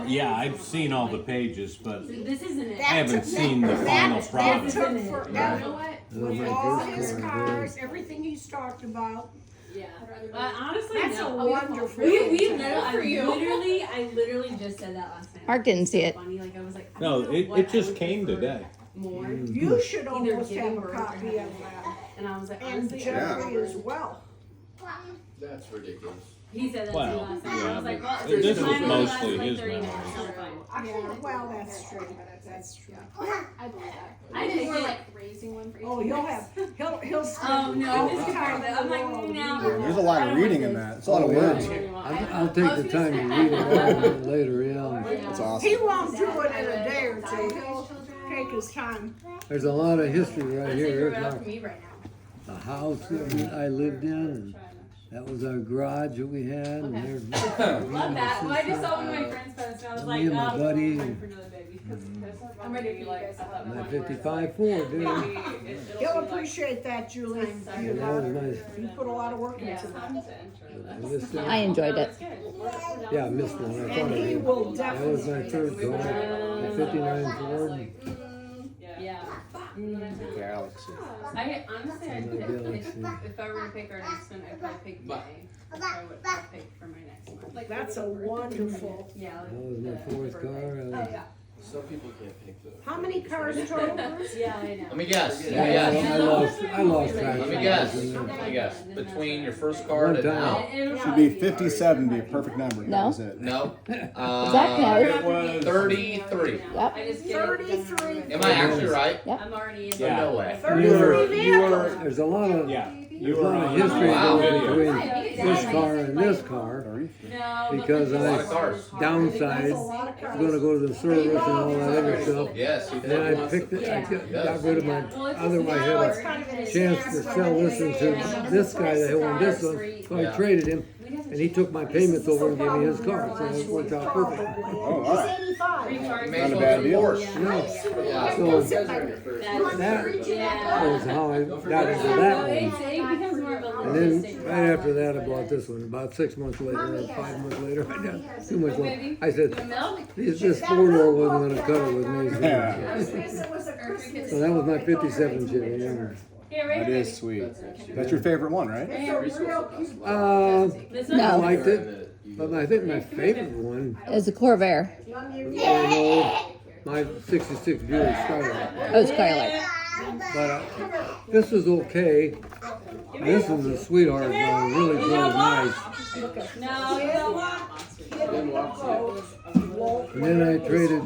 Yeah, I've seen all the pages, but This isn't it. I haven't seen the final That product. took You know forever. what? With all his cars, everything he's talked about. Yeah. Honestly, That's no. a wonderful We thing to literally, have for I literally just said that last night. Mark didn't see it. Funny, like I was like, I No, don't know what it I just would came prefer today. More. You should Either almost giving have a birth or copy having of a that. child. And I was like, And honestly, Jeffrey as well. That's ridiculous. he said that Well, to me last night. I yeah, was like, but well, this just was mine only mostly lasted like his 30 minutes, memories. so it's fine. Yeah, well, that's true. That's true. I believe that. I think did we're get- like raising one for each. Oh, he'll spend Oh no, all I missed the the part time of it. I'm like, in the no. world. There's a lot of reading in that. It's a lot of words. I'll take the time to read it all later, yeah. That's He awesome. won't do it in a day or two. He'll take his time. There's a lot of history right That's here. it There's for me right now. the house that I lived in, and that was our garage that we had. And there's Love that. Well, I just saw one of my friends post and I was like, Me and my oh, buddy. I'm ready for another baby. I'm ready to be like, my 55 Ford, dude. He'll appreciate that, Julie. You That was know, nice. you put a lot of work into that. I missed I it. enjoyed it. Yeah, I missed one. I thought And I he did. will That was my definitely. third car, the 59 Ford. Yeah. Galaxy. I honestly, I My think Galaxy. if I were to pick our next one, I'd probably pick May. That's probably what I'd pick for my next one. Like, That's a wonderful. yeah. That was my fourth car. Some people can't pick those. How many cars total, Bruce? Yeah, I know. Let me guess. Let me I guess. lost track. Let me guess. Let me guess. Between your first card and now? Should be 57 be a perfect number. No. That was it. No. Zach knows. It was 33. Yep. I just get 33. Am I actually right? I'm already in. Yeah. No way. 33 you were vehicles. There's a lot of yeah. there's a lot of history Wow. going between this car and this car No, but because A lot I of cars. downsized. I was going to go to the service and all that other stuff. Yes. And then I picked it. I got rid of my other one. I had a chance to sell this one to this guy that owned this one, so I traded him. And he took my payments over and gave me his car, so it worked out perfect. Oh, all right. 85. You may Not as a well bad do deal. Porsche. Yeah. Yeah. So that was how I got into that one. it becomes more of a And then right after that, I bought this one. About 6 months later, or 5 months later, I got too much one. I said, this 4-door wasn't going to cut it with me. Yeah. So that was my 57 Chevy. Yeah. That is sweet. That's your favorite one, right? This I No. liked it, but I think my favorite one It's a Corvair. my 66 Buick Skylark. Oh, Skylark. But this was okay. This was a sweetheart, though. It really drove nice. No, you don't want. And then I traded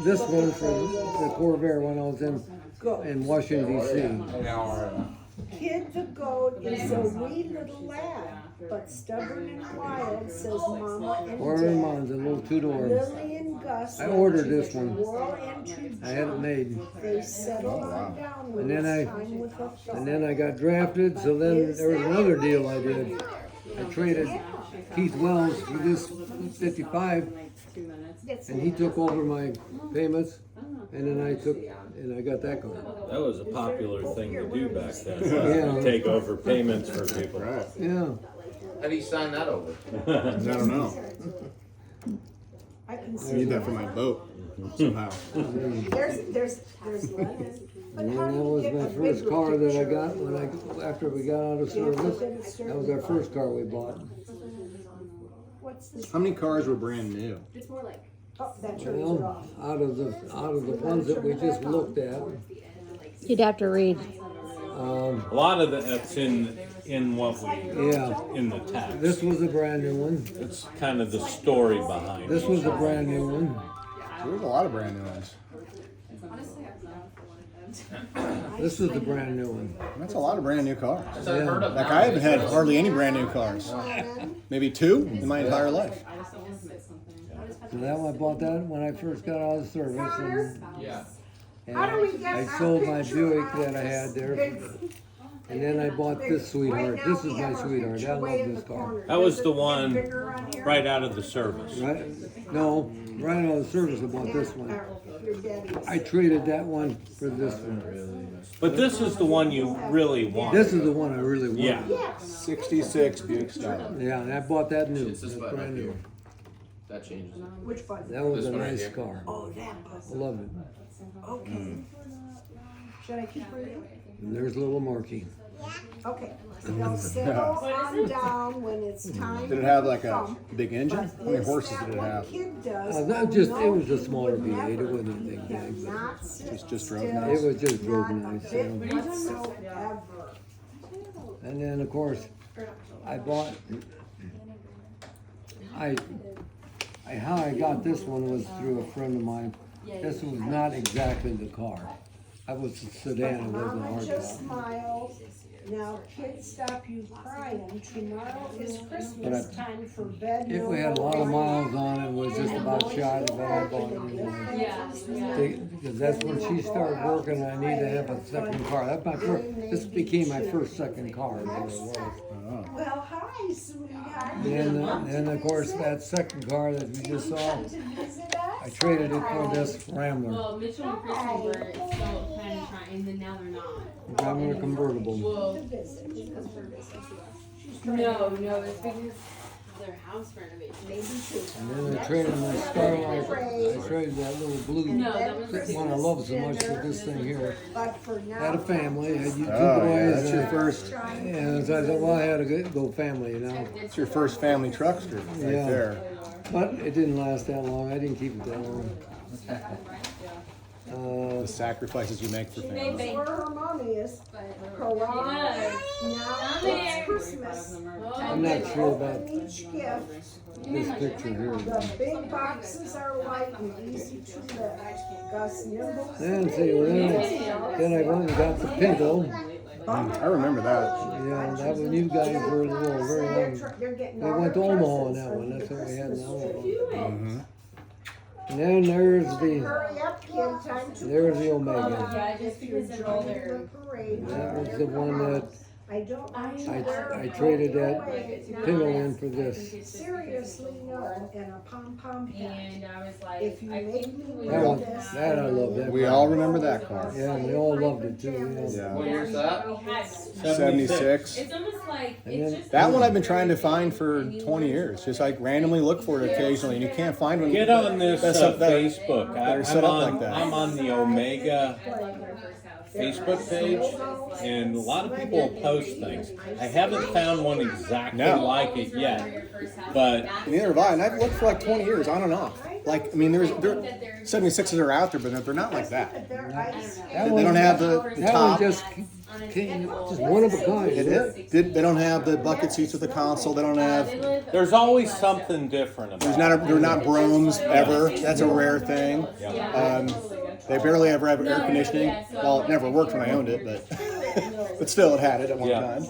this one for the Corvair when I was in Washington, D.C. Kid the goat is a wee little lad, but stubborn and wild, says Mama and Or in Dad. mine's a little 2-door. Lily and Gus. I ordered this went to one. the Royal Entry I had it made. They settled on down with And then us I- time with a And then I got drafted, so then there was another deal I did. I traded Keith Wells for this 55, and he took over my payments, and then I got that car. That was a popular thing to do back then. Yeah. Take over payments for people. Right. Yeah. How do you sign that over? I don't know. I can I see need that for my boat somehow. there's letters. But And how then do that you was get my the first big car that I picture? got after we got out of service. That was our first car we bought. What's this? How many cars were brand new? It's more like Oh, that turns it Well, off. out of the ones that we just looked at, You'd have to read. A lot of that's in what we yeah, in the text. this was a brand new one. It's kind of the story behind This it. was a brand new one. There's a lot of brand new ones. This was the brand new one. That's a lot of brand new cars. That's unheard of. Like I haven't had hardly any brand new cars. Maybe 2 in my entire life. So that one, I bought that when I first got out of service, Yeah. and How do we get I our sold my picture Buick on that I had there, Big- and then I bought this sweetheart. Right now This is we my have our sweetheart. picture I way love in this the car. corner. That was Does the it get one bigger on here? right out of the service. Right? No, right out of service I bought this one. Your daddy's. I traded that one for this one. But this is the one you really want. This is the one I really want. Yeah. 66 Buick Skylark. Yeah, and I bought that new. That's brand new. That changes it. Which button? That was This a one right nice here. car. Oh, that I button. loved it. Okay. Should I keep reading? And there's little Marky. Okay. They'll settle on down when it's time. Did it have like a to big engine? But How many is horses that did it what have? Kid does? That Oh, just, no, it was a he smaller would V8, it never. wasn't a big thing. Cannot sit Just drove still, nice. It was just drove not a nice, bit yeah. whatsoever. And then, of course, I bought, how I got this one was through a friend of mine. This was not exactly the car. I was a sedan, it wasn't a Mama just hardtop. smiled. Now, kids, stop you crying. Tomorrow is Christmas time for bed. If no we had a lot of more miles on it, it was just about shot, but I bought it anyway. Because that's when she started working, I need to have a second car. That's my first, this became my first second car, is what it was. Well, hi, sweetheart. And of course, that second car that you just saw, To visit us? I traded it for this Rambler, Well, Mitchell and Kristen were still kind of trying, and then now they're not. Rambler convertible. Well, To visit. no, it's because their house renovation. Maybe two. And then I traded my Starlight, I traded that little blue No, that was one I love so much for this thing here. But for now. Had a family, had you two Oh, yeah, boys, that's your first. and so I said, well, I had to go family, you know. It's your first family truckster right Yeah. there. But it didn't last that long, I didn't keep it that long. The sacrifices you make for family. That's where her mommy is. Hurrah. Now it's Christmas. I'm not sure about Each gift. this picture here. The big boxes are light and easy to lift. Gus nimble. Then see, then I went and got the Pinto. I remember that. Yeah, that was you guys were very young. We went to Omaha on that one, that's what we had in Omaha. And then there's the, Hurry up, kid, time to. there's the Omega. Yeah, just because of all their. That was the one that I don't want you to wear I it traded all that away. Pinto in for this. Seriously, no, and a pom-pom hat. And I was like, If you I make think me we That one, would that I love that. We all remember that car. Yeah, and we all loved it too, you know. Yeah. What year's that? We had. 76. It's almost like, And it's then- just. That one I've been trying to find for 20 years. Just like randomly look for it occasionally, and you can't find one. Get on this That's up there. Facebook. They're set up like that. I'm on the Omega I love their first house. Facebook page, and a lot of people will post things. I haven't found one exactly No. like it yet, but Neither have I, and I've looked for like 20 years on and off. Like, I mean, there 76s are out there, but they're not like that. That They don't have the That top. one just came, just one of a kind. They don't have the bucket seats with the console. They don't have. there's always something different about it. They're not bromes ever. That's a rare thing. They barely ever have air conditioning. Well, it never worked when I owned it, but still, it had it at one Yeah. time.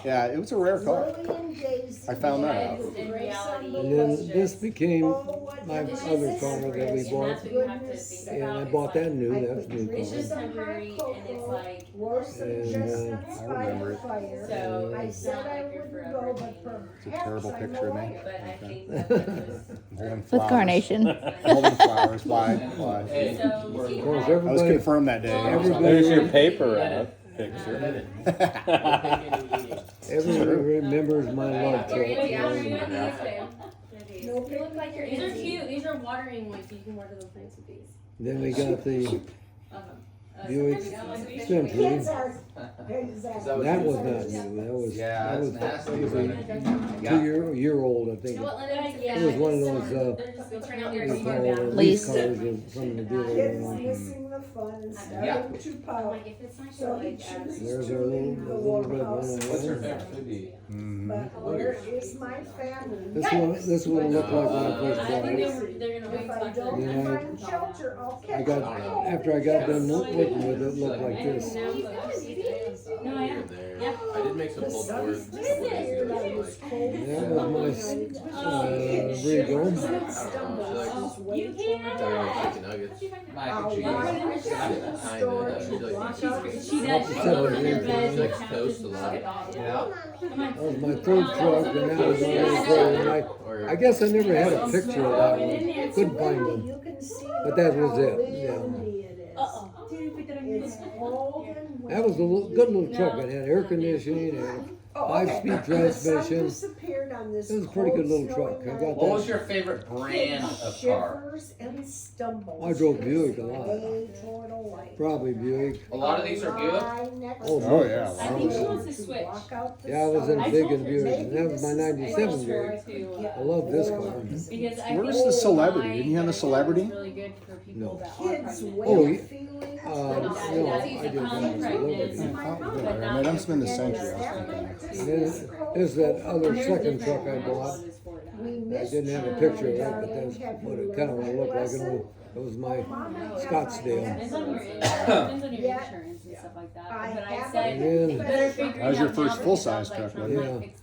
Yeah, it was a rare car. I found that out. And then this became my other car that we bought, and I bought that new, that's new It's just car. temporary, and it's like, And, I remember it. so I it's said not I like your wouldn't forever. go, but It's a terrible picture of me. But I think uh, Holding With flowers. carnation. Holding flowers. Why? Hey, so. of course, I was everybody, confirmed that day. There's your paper route picture. everybody remembers my love truck. No look like you're These are empty. cute, these are watering ones, you can water the plants with these. Then we got the Of them. Buick kids Century. are. Exactly. That was not new, that was, Yeah, that was, it's nasty, it was but- a year old, I think. You know what, Linda? It was one of those, They're just gonna turn out what your do you call smart it, now. lease Lease. cars or something to do with it, Kids you know. missing the fun and Yeah. starting to I'm pout. like, if it's not So your he like, chooses There's to our little, leave the little red house. one. What's her favorite foodie? But where is my family? This would look like when I first I bought think it. they're gonna wait If I till don't Yeah. find shelter, I'll I catch got, it. after I got done working with it, it looked like this. No, I am. Yeah. I did make some The pulled sun pork. is disappeared. I was cold. That was my, Regal. You can't have chicken nuggets. Mac and cheese. She does. She goes in her bed. She likes toast a lot. That was my third truck, and that was my third, and I guess I never had a picture of that one. Couldn't find one. You can see But that was how it, yeah. windy it is. It's old and That was a good little truck. It had air conditioning, it had 5-speed The sun transmission. disappeared on this It was a pretty good cold, little truck. snowy I got night. What was your favorite brand It of car? shivers and stumbles. I drove Buick a lot. Way toward a light. Probably Buick. A lot of these are Buick. Oh, yeah. I think she wants to switch. Yeah, I was in I big told in her, Buick, maybe and that was this my is the '97 I Buick. told her I love this car. because I Where's think the Celebrity? my Didn't you have a area Celebrity? is really good for people No. that are Kids pregnant. Oh, way yeah. feelings. No, That's I easy to didn't come have a pregnant. Celebrity. I mean, I'm spending the century. And then there's that other second truck I bought. I didn't have a picture of it, but that's what it kind of looked like. It was my Scottsdale. Depends on your depends on your insurance and stuff like that. But I said, And you then, better figure it That was your out first now full-size because I was truck, like, wasn't trying it? to fix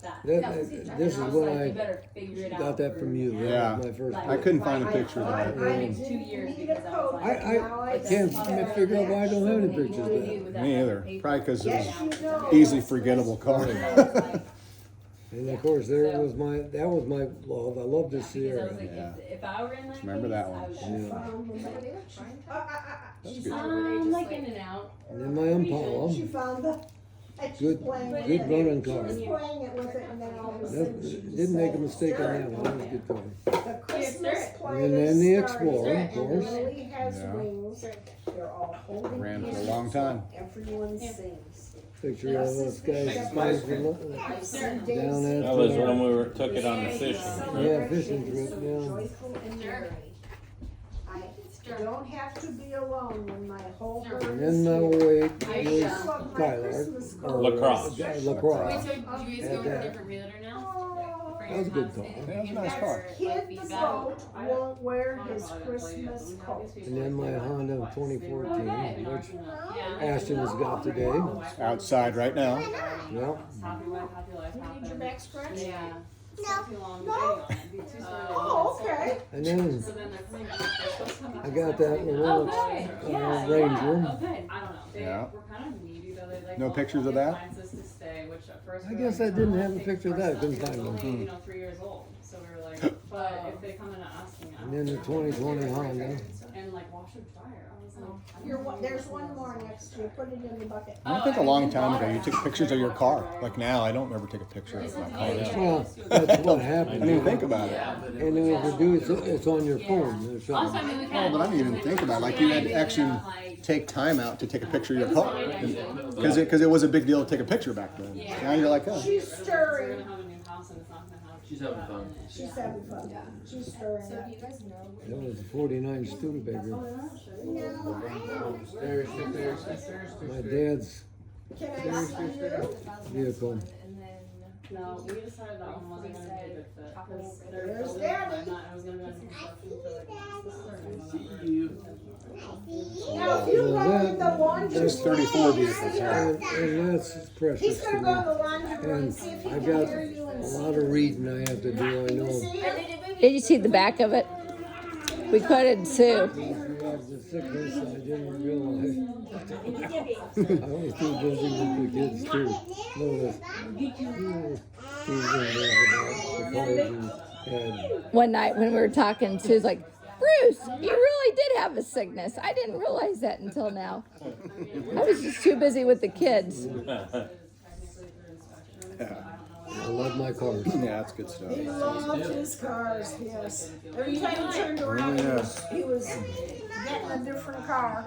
that. this is I was when like, you I better figure it out got that for- from you. That Yeah. was my first I one. couldn't find a picture of that. Like 2 years because I was like, I can't figure out why I don't have any pictures of that. Me either. Probably because it was Yes, you know. easily forgettable car. And of course, that was my love. I love this Because I was Sierra. like, Yeah. if I were in that Remember case, that I one. would That's good. like in and out. And then my Impala. She found the. Good, good running car. She was playing it with it and then all of a sudden she Didn't make a mistake on that one. That was a good car. The Christmas play And then is the starting, Explorer, of and course. Lily has Yeah. wings. They're all holding Ran for a hands, long time. Everyone sings. Picture of us guys playing for down at That was when we took it on the fishing trip. yeah, fishing trip. Yeah. Joyful and merry. I don't have to be alone when my whole herd And is then my here. way I was love my Christmas Skylark. card. Lacrosse. Wait, Lacrosse. so do you guys go with a different realtor now? Oh, That was a good car. Yeah, it was a nice car. Kid the goat won't wear his Christmas coat. And then my Honda 2014, which Yeah. Ashton has got today. Outside right now. Yeah. Happy wife, happy life, Need your back scratched? Yeah. It's not too long waiting on it. It'd be too slow. Oh, okay. And then So then they're playing. They're supposed to come back I got that Oh, little good. Yeah, Ranger. yeah. Oh, good. I don't know. They Yeah. were kind of needy though. They like No won't pictures of get that? appliances to stay, which at first I we were guess like, I didn't oh, have a take picture of the that. first Couldn't one. find He was one. only, 3 years old. So we were like, but if they come in asking us. And then the 2020 Honda. And like washer dryer. I was like, I don't You're, know. there's one more next to you. Put it in the bucket. I think a long time ago you took pictures of your car. Like now, I don't ever take a picture of my car. Well, that's what I happened. didn't even think about it. And then if you do, it's on your phone. It's Also, on- I mean, we Oh, kind but I didn't even think about it. Like you had to actually take time out to take a picture of your car. Because it was a big deal to take a picture back then. Now you're like, oh. She's We're stirring. gonna have a new house and it's not gonna have. She's having fun. She's having fun. She's stirring So up. do you guys know? That was a 49 Studebaker. My dad's Can I see you? vehicle. And then No, we decided that one wasn't gonna be a good fit. Because they're There's building Daddy. it, and I was gonna be on construction for like this Now, if you go in the laundry There's 34 vehicles here. And that's he's precious to gonna go me. in the laundry room and And see if he I can got hear you a and see. lot of reading I have to do, I Can you know. see him? Did you see the back of it? We couldn't sue. He has the sickness, I didn't realize. I was too busy with the kids too. Notice. He was about the college and One night when we were talking, Sue's like, Bruce, you really did have a sickness. I didn't realize that until now. I was just too busy with the kids. I love my cars. Yeah, that's good stuff. He loved his cars, yes. Every time he turned around, he was getting a different car.